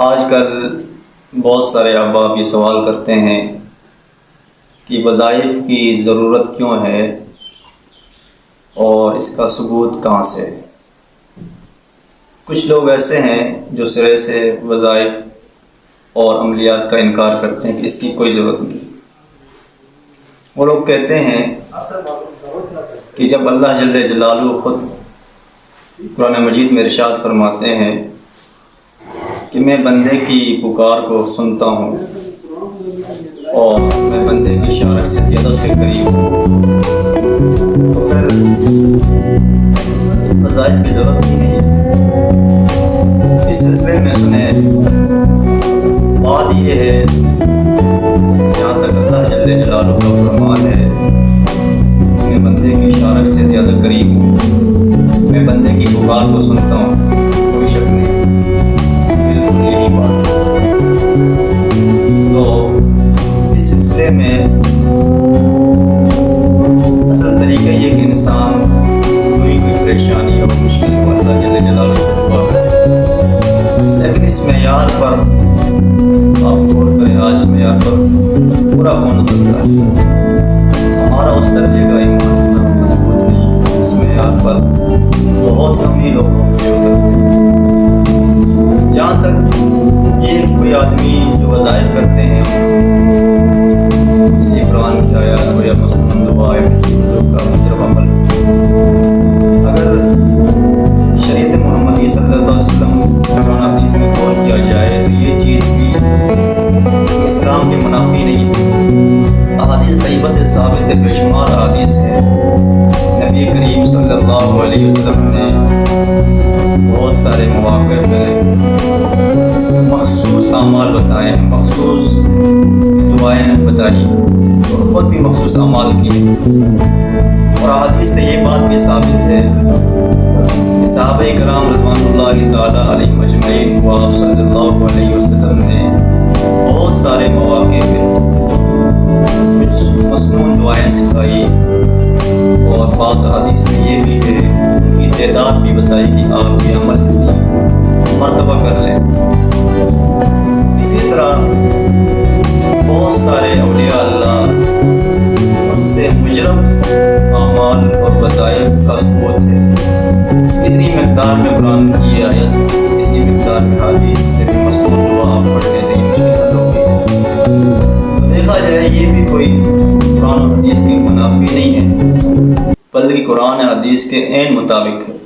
آج کل بہت سارے احباب یہ سوال کرتے ہیں کہ وظائف کی ضرورت کیوں ہے اور اس کا ثبوت کہاں سے ہے۔ کچھ لوگ ایسے ہیں جو سرے سے وظائف اور عملیات کا انکار کرتے ہیں کہ اس کی کوئی ضرورت نہیں۔ وہ لوگ کہتے ہیں کہ جب اللہ جل جلالہ خود قرآن مجید میں ارشاد فرماتے ہیں کہ میں بندے کی پکار کو سنتا ہوں اور میں بندے کی اشارت سے زیادہ اس کے قریب ہوں، تو پھر وظائف کی ضرورت ہی نہیں ہے۔ اس سلسلے میں سنیں، بات یہ ہے جہاں تک اللہ جل جلالہ کا فرمان ہے میں بندے کی اشارت سے زیادہ قریب ہوں، میں بندے کی پکار کو سنتا ہوں، کوئی شک نہیں، بالکل یہی بات ہے۔ تو اس سلسلے میں اصل طریقہ یہ کہ انسان کوئی پریشانی اور مشکل کو اللہ جل جلالہ سے دعا کرے، لیکن اس معیار پر آپ غور کریں، آج اس معیار پر پورا کون اترتا ہے؟ ہمارا اس درجے کا ایمان اتنا مضبوط نہیں، اس معیار پر بہت کم ہی لوگ اترتے ہیں۔ جہاں تک یہ کوئی آدمی جو وظائف کرتے ہیں، کسی قرآن کی آیات ہو یا مضمون دعا یا کسی بزرگ کا تجربہ عمل، اگر شریعت محمدی صلی اللہ علیہ وسلم قرآن حدیث میں غور کیا جائے تو یہ چیز بھی اسلام کے منافی نہیں ہے۔ احادیث طیبہ سے ثابت ہے، بے شمار احادیث ہیں۔ نبی کریم صلی اللہ علیہ وسلم نے بہت سارے مواقع میں مخصوص اعمال بتائے ہیں، مخصوص دعائیں بتائی اور خود بھی مخصوص اعمال کیے، اور احادیث سے یہ بات بھی ثابت ہے کہ صحابہ کرام رضوان اللہ تعالیٰ علیہ مجمعین کو آپ صلی اللہ علیہ وسلم نے بہت سارے مواقع پہ کچھ مسنون دعائیں سکھائی، اور بعض حدیث میں یہ بھی ہے ان کی تعداد بھی بتائی کہ آپ یہ عمل اتنی مرتبہ کر لیں۔ اسی طرح بہت سارے اولیاء اللہ ان سے مجرب اعمال اور وظائف کا ثبوت ہے۔ اتنی مقدار میں قرآن کی آیت، اتنی مقدار میں حدیث سے بھی مسنون دعا پڑھنے نہیں مشکل حل ہوگی۔ دیکھا جائے یہ بھی کوئی قرآن و حدیث کے منافی نہیں ہے، بلکہ قرآن حدیث کے عین مطابق ہے۔